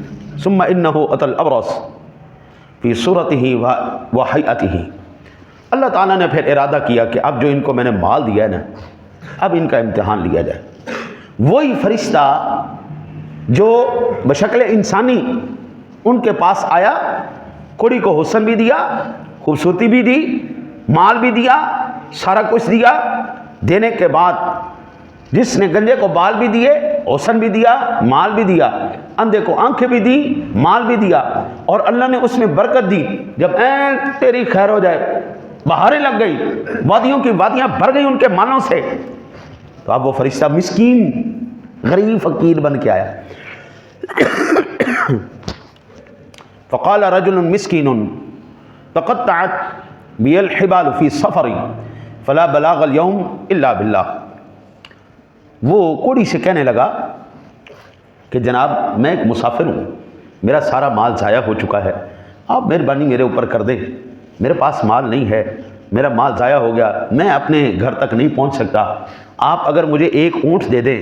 ثم انہ اتی الابرص فی صورتہ وہیئتہ، اللہ تعالیٰ نے پھر ارادہ کیا کہ اب جو ان کو میں نے مال دیا ہے نا، اب ان کا امتحان لیا جائے. وہی فرشتہ جو بشکل انسانی ان کے پاس آیا، کڑی کو حسن بھی دیا، خوبصورتی بھی دی، مال بھی دیا، سارا کچھ دیا. دینے کے بعد جس نے گنجے کو بال بھی دیے، حسن بھی دیا، مال بھی دیا، اندھے کو آنکھیں بھی دی، مال بھی دیا، اور اللہ نے اس میں برکت دی. جب تیری خیر ہو جائے، بہاریں لگ گئی، وادیوں کی وادیاں بھر گئی ان کے مالوں سے، تو اب وہ فرشتہ مسکین غریب فقیر بن کے آیا. فقال رجل مسکین تقطعت بی الحبال فی سفر فلا بلاغ اليوم الا باللہ. وہ کوڑی سے کہنے لگا کہ جناب میں ایک مسافر ہوں، میرا سارا مال ضائع ہو چکا ہے، آپ مہربانی میرے اوپر کر دیں، میرے پاس مال نہیں ہے، میرا مال ضائع ہو گیا، میں اپنے گھر تک نہیں پہنچ سکتا. آپ اگر مجھے ایک اونٹ دے دیں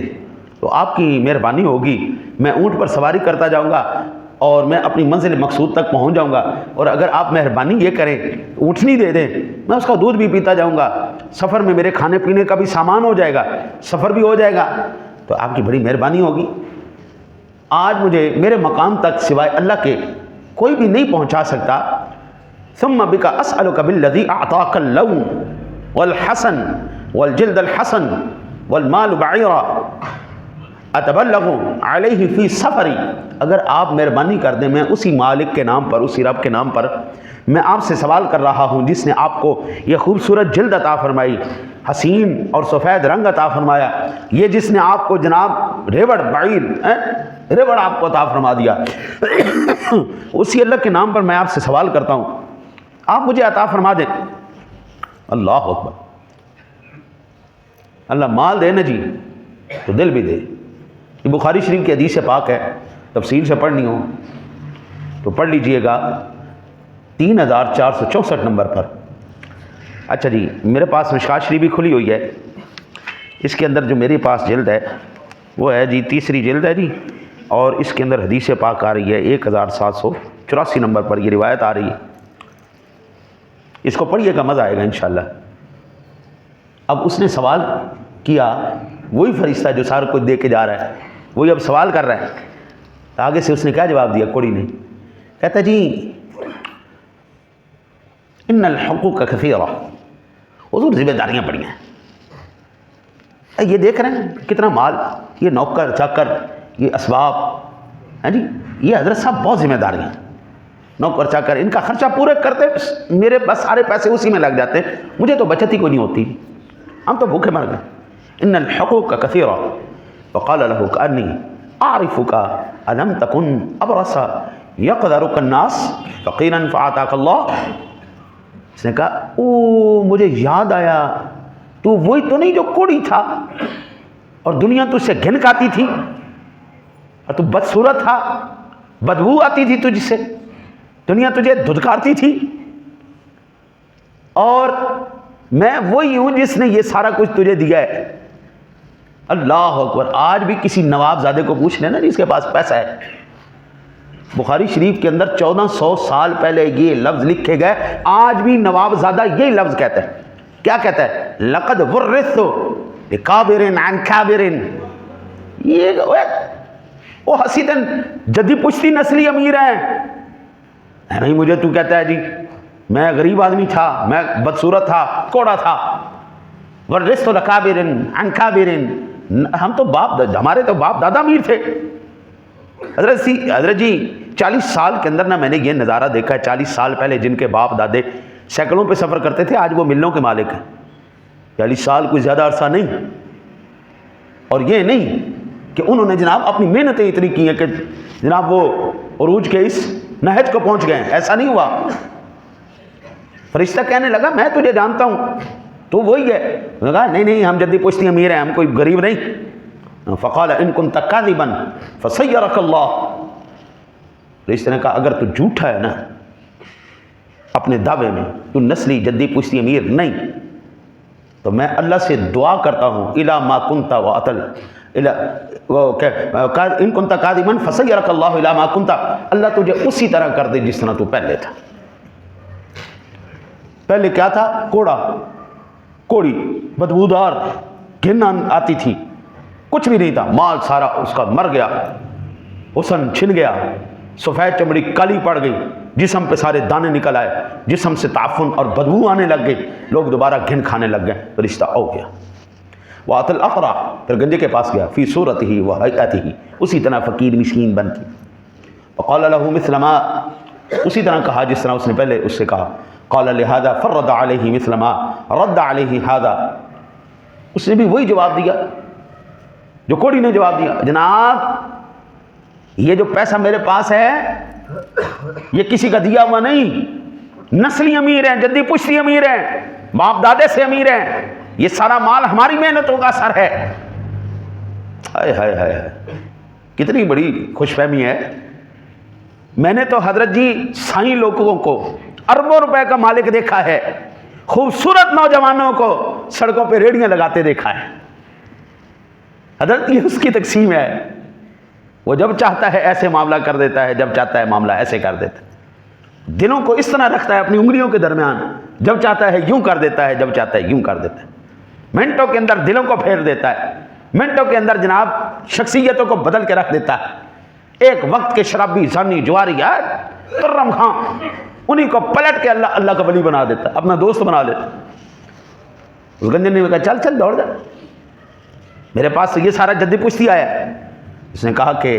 تو آپ کی مہربانی ہوگی، میں اونٹ پر سواری کرتا جاؤں گا اور میں اپنی منزل مقصود تک پہنچ جاؤں گا، اور اگر آپ مہربانی یہ کریں اونٹنی دے دیں، میں اس کا دودھ بھی پیتا جاؤں گا، سفر میں میرے کھانے پینے کا بھی سامان ہو جائے گا، سفر بھی ہو جائے گا، تو آپ کی بڑی مہربانی ہوگی۔ آج مجھے میرے مقام تک سوائے اللہ کے کوئی بھی نہیں پہنچا سکتا۔ ثم بک اسألک بالذی اعطاک اللون والحسن والجلد الحسن والمال بعیرا اتبلغ علیہ فی سفری، اگر آپ مہربانی کر دیں میں اسی مالک کے نام پر، اسی رب کے نام پر میں آپ سے سوال کر رہا ہوں جس نے آپ کو یہ خوبصورت جلد عطا فرمائی، حسین اور سفید رنگ عطا فرمایا، یہ جس نے آپ کو جناب ریوڑ بعیر ریوڑ آپ کو عطا فرما دیا، اسی اللہ کے نام پر میں آپ سے سوال کرتا ہوں، آپ مجھے عطا فرما دیں۔ اللہ اکبر، اللہ مال دے نا جی تو دل بھی دے۔ یہ بخاری شریف کی حدیث پاک ہے، تفصیل سے پڑھنی ہو تو پڑھ لیجئے گا 3464 نمبر پر۔ اچھا جی، میرے پاس مشکات شریف بھی کھلی ہوئی ہے، اس کے اندر جو میرے پاس جلد ہے وہ ہے جی تیسری جلد ہے جی، اور اس کے اندر حدیث پاک آ رہی ہے 1784 نمبر پر، یہ روایت آ رہی ہے، اس کو پڑھیے گا مزہ آئے گا انشاءاللہ۔ اب اس نے سوال کیا، وہی فرشتہ جو سارا کچھ دے کے جا رہا ہے وہی اب سوال کر رہا ہے، تو آگے سے اس نے کیا جواب دیا کوڑی نے، کہتا جی ان الحقوق کثیرہ، حضور ذمہ داریاں بڑی ہیں، یہ دیکھ رہے ہیں کتنا مال، یہ نوکر چاکر، یہ اسباب، ہاں جی یہ حضرت صاحب بہت ذمہ داریاں، نوکر چاکر ان کا خرچہ پورے کرتے میرے بس سارے پیسے اسی میں لگ جاتے، مجھے تو بچت ہی کوئی نہیں ہوتی، ہم تو بھوکے مر گئے۔ ان الحقوق کثیرہ وقال له کأنی اعرفک الم تکن ابرس یقدرک الناس فقیرا فاعطاک اللہ، اس نے کہا او مجھے یاد آیا، تو وہی تو نہیں جو کوڑی تھا اور دنیا تجھ سے گھن کھاتی تھی، اور تو بدصورت تھا، بدبو آتی تھی تجھ سے، دنیا تجھے دھدکارتی تھی، اور میں وہی ہوں جس نے یہ سارا کچھ تجھے دیا ہے۔ اللہ اکبر، آج بھی کسی نواب زادے کو پوچھ لینا جس کے پاس پیسہ ہے، بخاری شریف کے اندر 1400 سال پہلے یہ لفظ لکھے گئے، آج بھی نواب زادہ یہی لفظ کہتا ہے، کیا کہتا ہے؟ لقد ورثت لکابر عن کابر، یہ وہ حسیدن جدی پشتی نسلی امیر ہیں، نہیں مجھے تو کہتا ہے جی میں غریب آدمی تھا، میں بدصورت تھا، کوڑا تھا، ورثت لکابر عن کابر، ہم تو ہمارے تو باپ دادا امیر تھے۔ حضرت جی 40 سال کے اندر نا میں نے یہ نظارہ دیکھا ہے، 40 سال پہلے جن کے باپ دادے سائیکلوں پہ سفر کرتے تھے آج وہ ملوں کے مالک ہیں، 40 سال کوئی زیادہ عرصہ نہیں، اور یہ نہیں کہ انہوں نے جناب اپنی محنتیں اتنی کی ہیں کہ جناب وہ عروج کے اس نہج کو پہنچ گئے ہیں، ایسا نہیں ہوا۔ فرشتہ کہنے لگا میں تجھے جانتا ہوں تو وہی ہے، انہوں نے کہا نہیں نہیں ہم جدی پشتی امیر ہیں، ہم کوئی غریب نہیں۔ فقال ان كنت كاذبا فصيرك الله، فرشتے نے کہا اگر تو جھوٹا ہے نا اپنے دعوے میں، تو نسلی جدی پشتی امیر نہیں، تو میں اللہ سے دعا کرتا ہوں الی ما كنت واطل ان كنت كاذبا فصيرك الله الی ما كنت، اللہ تجھے اسی طرح کر دے جس طرح تو پہلے تھا۔ پہلے کیا تھا؟ کوڑا، کوڑی، بدبودار، گھن آتی تھی، کچھ بھی نہیں تھا، مال سارا اس کا مر گیا، حسن چھن گیا، سفید چمڑی کالی پڑ گئی، جسم پہ سارے دانے نکل آئے، جسم سے تعفن اور بدبو آنے لگ گئی، لوگ دوبارہ گھن کھانے لگ گئے، فرشتہ ہو گیا۔ وَأَتَى الْأَقْرَعَ، پھر گنجے کے پاس گیا، فی صورتہ وَہَیئتہ، اسی طرح فقیر مسکین بن کے، وقال له مثل ما، اسی طرح کہا جس طرح اس نے پہلے اس سے کہا، قال لهذا فرد علیہ مثل ما رد علیہ هذا، اس نے بھی وہی جواب دیا جو کوڑی نے جواب دیا، جناب یہ جو پیسہ میرے پاس ہے یہ کسی کا دیا ہوا نہیں، نسلی امیر ہیں، جدی پشتی امیر ہیں، باپ دادے سے امیر ہیں، یہ سارا مال ہماری محنتوں کا اثر ہے۔ ہائے ہائے ہائے، کتنی بڑی خوش فہمی ہے۔ میں نے تو حضرت جی سائیں لوگوں کو اربوں روپے کا مالک دیکھا ہے، خوبصورت نوجوانوں کو سڑکوں پہ ریڑیاں لگاتے دیکھا ہے، حضرت یہ اس کی تقسیم ہے۔ وہ جب چاہتا ہے ایسے معاملہ کر دیتا ہے، جب چاہتا ہے معاملہ ایسے کر دیتا ہے، دلوں کو اس طرح رکھتا ہے اپنی انگلیوں کے درمیان، جب چاہتا ہے یوں کر دیتا ہے، جب چاہتا ہے یوں کر دیتا ہے، منٹوں کے اندر دلوں کو پھیر دیتا ہے، منٹوں کے اندر جناب شخصیتوں کو بدل کے رکھ دیتا ہے۔ ایک وقت کے شرابی، زانی، جواری، کرم خاں، انہی کو پلٹ کے اللہ اللہ کا ولی بنا دیتا، اپنا دوست بنا لیتا۔ اس گنجے نے کہا چل چل دوڑ جا، میرے پاس یہ سارا جدی پشتی آیا ہے۔ اس نے کہا کہ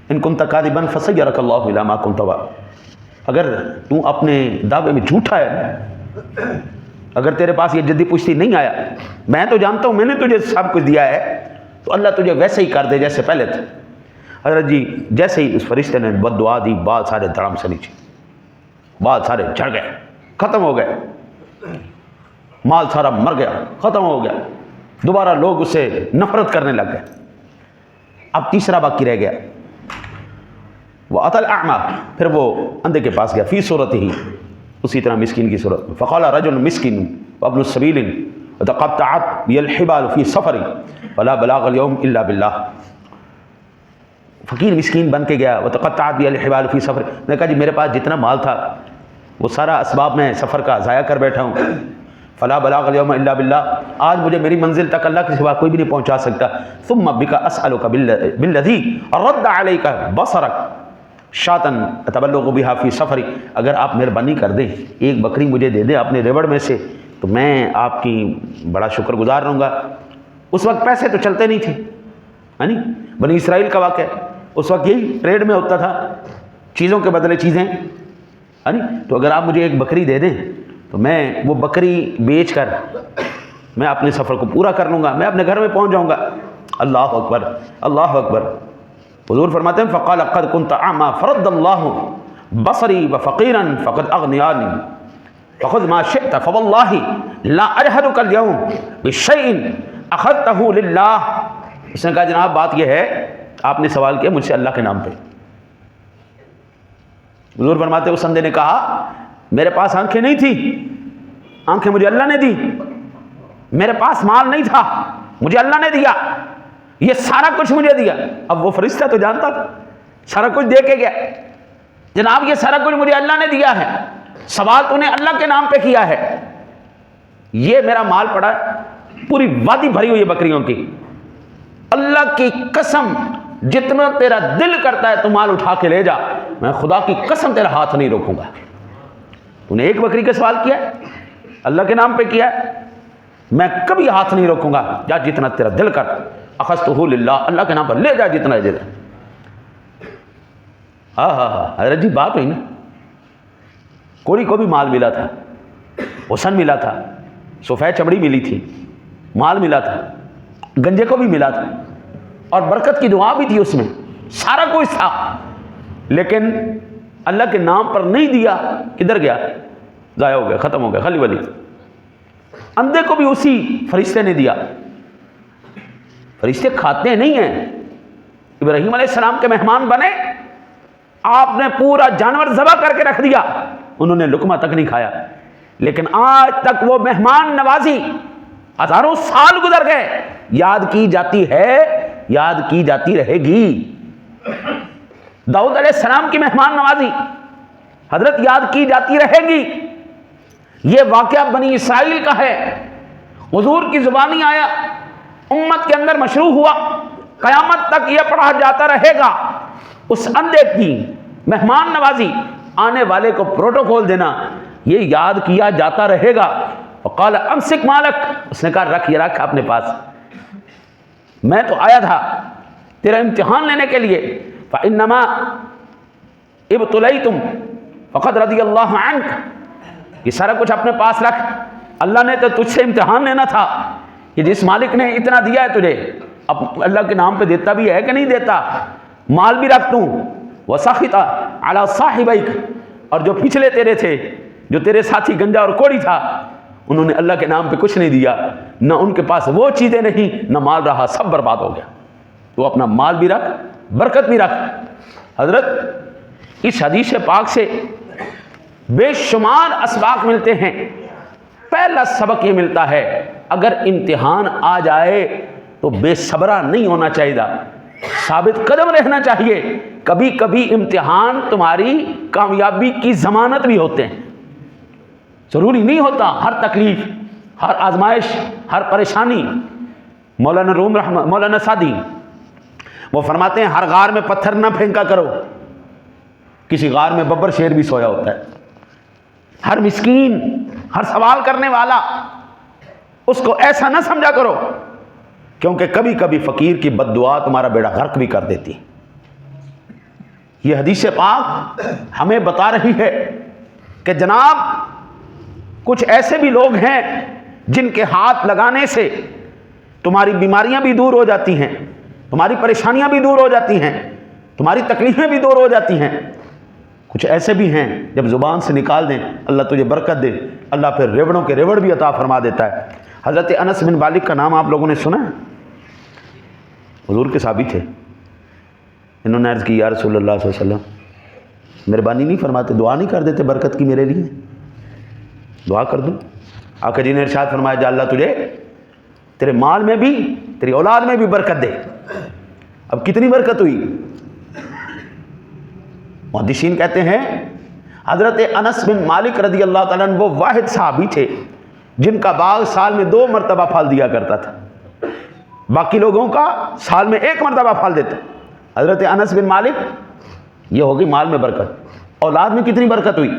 ان کنت کاذبا فصیرک اللہ الی ما کنت، اگر تو اپنے دعوے میں جھوٹا ہے، اگر تیرے پاس یہ جدی پشتی نہیں آیا، میں تو جانتا ہوں میں نے تجھے سب کچھ دیا ہے، تو اللہ تجھے ویسے ہی کر دے جیسے پہلے تھے۔ حضرت جی جیسے ہی اس فرشتے نے بد دعا دی، بال سارے دھڑم سے نیچے، بال سارے جھڑ گئے، ختم ہو گئے، مال سارا مر گیا، ختم ہو گیا، دوبارہ لوگ اسے نفرت کرنے لگ گئے۔ اب تیسرا باقی رہ گیا، وہ اتل اعمیٰ، پھر وہ اندھے کے پاس گیا، فی صورت ہی، اسی طرح مسکین کی صورت میں، فقال رجل مسکین وابن السبیل وتقطعت بی الحبال فی سفری ولا بلاغ اليوم الا باللہ، فقیر مسکین بن کے گیا، وتقطعت بی الحبال فی سفری، نے کہا جی میرے پاس جتنا مال تھا وہ سارا اسباب میں سفر کا ضائع کر بیٹھا ہوں، فلا بلاغ اليوم الا باللہ، آج مجھے میری منزل تک اللہ کے سوا کوئی بھی نہیں پہنچا سکتا، ثم بک اسألک بالذی رد علیک بصرک شاطن اتبلغ بہا فی سفری، اگر آپ مہربانی کر دیں ایک بکری مجھے دے دیں اپنے ریوڑ میں سے تو میں آپ کی بڑا شکر گزار رہوں گا۔ اس وقت پیسے تو چلتے نہیں تھے، ہے نہیں، بنی اسرائیل کا واقعہ، اس وقت یہی ٹریڈ میں ہوتا تھا، چیزوں کے بدلے چیزیں، ہے نہیں، تو اگر آپ مجھے ایک بکری دے دیں تو میں وہ بکری بیچ کر میں اپنے سفر کو پورا کر لوں گا، میں اپنے گھر میں پہنچ جاؤں گا۔ اللہ اکبر، اللہ اکبر۔ حضور فرماتے ہیں فقال قد كنت اعمى فرد الله بصري وفقيرا فقد اغنياني فخذ ما شئت فوالله لا اجهدك اليوم بشيء اخذته لله۔ اس نے کہا جناب بات یہ ہے، آپ نے سوال کیا مجھ سے اللہ کے نام پہ۔ حضور فرماتے ہیں اس بندے نے کہا میرے پاس آنکھیں نہیں تھی، آنکھیں مجھے اللہ نے دی، میرے پاس مال نہیں تھا، مجھے اللہ نے دیا، یہ سارا کچھ مجھے دیا۔ اب وہ فرشتہ تو جانتا تھا، سارا کچھ دے کے گیا، جناب یہ سارا کچھ مجھے اللہ نے دیا ہے، سوال تو نے اللہ کے نام پہ کیا ہے، یہ میرا مال پڑا ہے، پوری وادی بھری ہوئی ہے بکریوں کی، اللہ کی قسم جتنا تیرا دل کرتا ہے تو مال اٹھا کے لے جا، میں خدا کی قسم تیرا ہاتھ نہیں روکوں گا۔ تو نے ایک بکری کا سوال کیا ہے، اللہ کے نام پہ کیا ہے، میں کبھی ہاتھ نہیں روکوں گا، جا جتنا تیرا دل کرتا، اخذتہ للہ، اللہ کے نام پر لے جا جتنا دے۔ ہاں ہاں ہاں، حضرت جی بات ہوئی نا، کوڑی کو بھی مال ملا تھا، حسن ملا تھا، سفید چمڑی ملی تھی، مال ملا تھا، گنجے کو بھی ملا تھا، اور برکت کی دعا بھی تھی اس میں، سارا کچھ تھا، لیکن اللہ کے نام پر نہیں دیا، کدھر گیا؟ ضائع ہو گیا، ختم ہو گیا، خلی ولی۔ اندھے کو بھی اسی فرشتے نے دیا۔ فرشتے کھاتے نہیں ہیں، ابراہیم علیہ السلام کے مہمان بنے، آپ نے پورا جانور ذبح کر کے رکھ دیا، انہوں نے لقمہ تک نہیں کھایا، لیکن آج تک وہ مہمان نوازی ہزاروں سال گزر گئے، یاد کی جاتی ہے، یاد کی جاتی رہے گی۔ داؤد علیہ السلام کی مہمان نوازی حضرت یاد کی جاتی رہے گی۔ یہ واقعہ بنی اسرائیل کا ہے، حضور کی زبانی آیا، امت کے اندر مشروع ہوا، قیامت تک یہ پڑھا جاتا رہے گا۔ اس اندھے کی مہمان نوازی، آنے والے کو پروٹوکول دینا، یہ یاد کیا جاتا رہے گا۔ وقال امسک مالک، اس نے کہا رکھ، یہ رکھ اپنے پاس، میں تو آیا تھا تیرا امتحان لینے کے لیے۔ فانما ابتلیتم فقد رضی اللہ عنک، یہ سارا کچھ اپنے پاس رکھ، اللہ نے تو تجھ سے امتحان لینا تھا، کہ جس مالک نے اتنا دیا ہے تجھے، اب اللہ کے نام پہ دیتا بھی ہے کہ نہیں دیتا، مال بھی رکھ توں۔ وسخط علی صاحبیک، اور جو پچھلے تیرے تھے، جو تیرے ساتھی گنجا اور کوڑی تھا، انہوں نے اللہ کے نام پہ کچھ نہیں دیا، نہ ان کے پاس وہ چیزیں نہیں، نہ مال رہا، سب برباد ہو گیا۔ تو اپنا مال بھی رکھ، برکت بھی رکھ۔ حضرت اس حدیث پاک سے بے شمار اسباق ملتے ہیں۔ پہلا سبق یہ ملتا ہے، اگر امتحان آ جائے تو بے صبرا نہیں ہونا چاہیے، ثابت قدم رہنا چاہیے. کبھی کبھی امتحان تمہاری کامیابی کی ضمانت بھی ہوتے ہیں. ضروری نہیں ہوتا ہر تکلیف، ہر آزمائش، ہر پریشانی. مولانا سعدی وہ فرماتے ہیں ہر غار میں پتھر نہ پھینکا کرو، کسی غار میں ببر شیر بھی سویا ہوتا ہے. ہر مسکین، ہر سوال کرنے والا، اس کو ایسا نہ سمجھا کرو، کیونکہ کبھی کبھی فقیر کی بد دعا تمہارا بیڑا غرق بھی کر دیتی. یہ حدیث پاک ہمیں بتا رہی ہے کہ جناب کچھ ایسے بھی لوگ ہیں جن کے ہاتھ لگانے سے تمہاری بیماریاں بھی دور ہو جاتی ہیں، تمہاری پریشانیاں بھی دور ہو جاتی ہیں، تمہاری تکلیفیں بھی دور ہو جاتی ہیں. کچھ ایسے بھی ہیں جب زبان سے نکال دیں اللہ تجھے برکت دے، اللہ پھر ریوڑوں کے ریوڑ بھی عطا فرما دیتا ہے. حضرت انس بن مالک کا نام آپ لوگوں نے سنا ہے؟ حضور کے صحابی تھے. انہوں نے عرض کی یا رسول اللہ صلی اللہ علیہ وسلم مہربانی نہیں فرماتے، دعا نہیں کر دیتے برکت کی میرے لیے؟ دعا کر دوں. آقا جی نے ارشاد فرمایا جا اللہ تجھے تیرے مال میں بھی، تیری اولاد میں بھی برکت دے. اب کتنی برکت ہوئی؟ محدثین کہتے ہیں حضرت انس بن مالک رضی اللہ تعالیٰ عنہ وہ واحد صحابی تھے جن کا باغ سال میں 2 مرتبہ پھل دیا کرتا تھا، باقی لوگوں کا سال میں 1 مرتبہ پھل دیتا. حضرت انس بن مالک، یہ ہوگی مال میں برکت. اولاد میں کتنی برکت ہوئی؟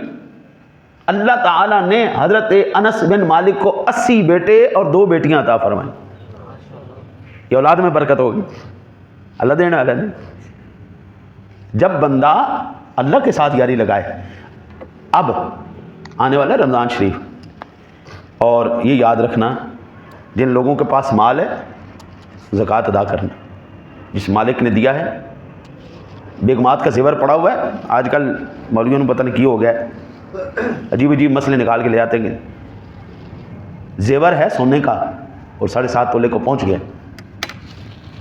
اللہ تعالیٰ نے حضرت انس بن مالک کو 80 بیٹے اور 2 بیٹیاں عطا فرمائیں. یہ اولاد میں برکت ہوگی. اللہ دینا اللہ نے. جب بندہ اللہ کے ساتھ یاری لگائے. اب آنے والا رمضان شریف، اور یہ یاد رکھنا جن لوگوں کے پاس مال ہے زکوٰۃ ادا کرنا. جس مالک نے دیا ہے، بیگمات کا زیور پڑا ہوا ہے. آج کل مولویوں نے پتہ نہیں کیا ہو گیا ہے، عجیب عجیب مسئلے نکال کے لے آتے ہیں. زیور ہے سونے کا اور 7.5 تولے کو پہنچ گیا.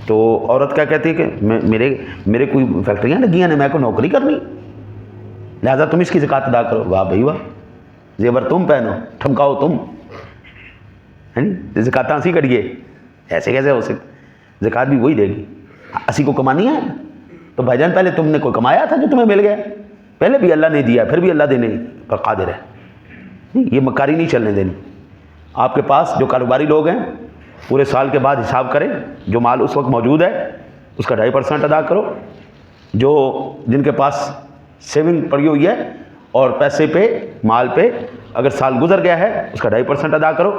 تو عورت کیا کہتی ہے کہ میرے کوئی فیکٹریاں لگی ہیں، میں کو نوکری کرنی، لہذا تم اس کی زکوٰۃ ادا کرو. واہ بھائی واہ، زیور تم پہنو، ٹھمکاؤ تم، زکوٰۃ اسی کریے. ایسے کیسے ہو سکتا؟ زکوٰۃ بھی وہی دے گی. اسی کو کمانی ہے تو بھائی جان پہلے تم نے کوئی کمایا تھا جو تمہیں مل گیا؟ پہلے بھی اللہ نے دیا، پھر بھی اللہ دینے پر قادر ہے. یہ مکاری نہیں چلنے دینی. آپ کے پاس جو کاروباری لوگ ہیں پورے سال کے بعد حساب کریں، جو مال اس وقت موجود ہے اس کا 2.5% ادا کرو. جن کے پاس سیونگ پڑی ہوئی ہے اور پیسے پہ، مال پہ اگر سال گزر گیا ہے اس کا 2.5% ادا کرو.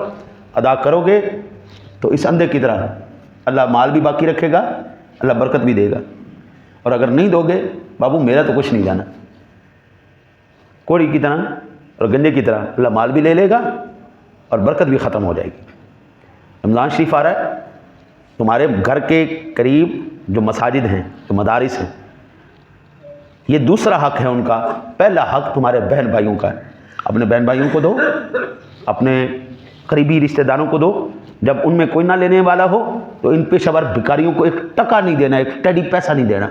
ادا کرو گے تو اس اندھے کی طرح اللہ مال بھی باقی رکھے گا، اللہ برکت بھی دے گا. اور اگر نہیں دو گے بابو میرا تو کچھ نہیں جانا، کوڑی کی طرح اور گنجے کی طرح اللہ مال بھی لے لے گا اور برکت بھی ختم ہو جائے گی. رمضان شریف آ رہا ہے. تمہارے گھر کے قریب جو مساجد ہیں، جو مدارس ہیں، یہ دوسرا حق ہے ان کا. پہلا حق تمہارے بہن بھائیوں کا ہے. اپنے بہن بھائیوں کو دو، اپنے قریبی رشتہ داروں کو دو. جب ان میں کوئی نہ لینے والا ہو تو ان پیشہ ور بھکاریوں کو 1 ٹکا نہیں دینا، 1 ٹیڈی پیسہ نہیں دینا.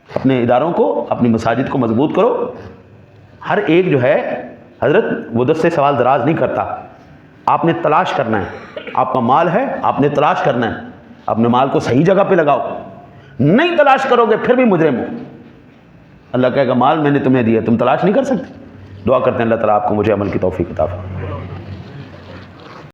اپنے اداروں کو، اپنی مساجد کو مضبوط کرو. ہر ایک جو ہے حضرت وہ دس سے سوال دراز نہیں کرتا. آپ نے تلاش کرنا ہے. آپ کا مال ہے، آپ نے تلاش کرنا ہے. اپنے مال کو صحیح جگہ پہ لگاؤ. نہیں تلاش کرو گے پھر بھی مجرم ہو. اللہ کہے گا مال میں نے تمہیں دیا، تم تلاش نہیں کر سکتے. دعا کرتے ہیں اللہ تعالیٰ آپ کو مجھے عمل کی توفیق عطا فرمائے.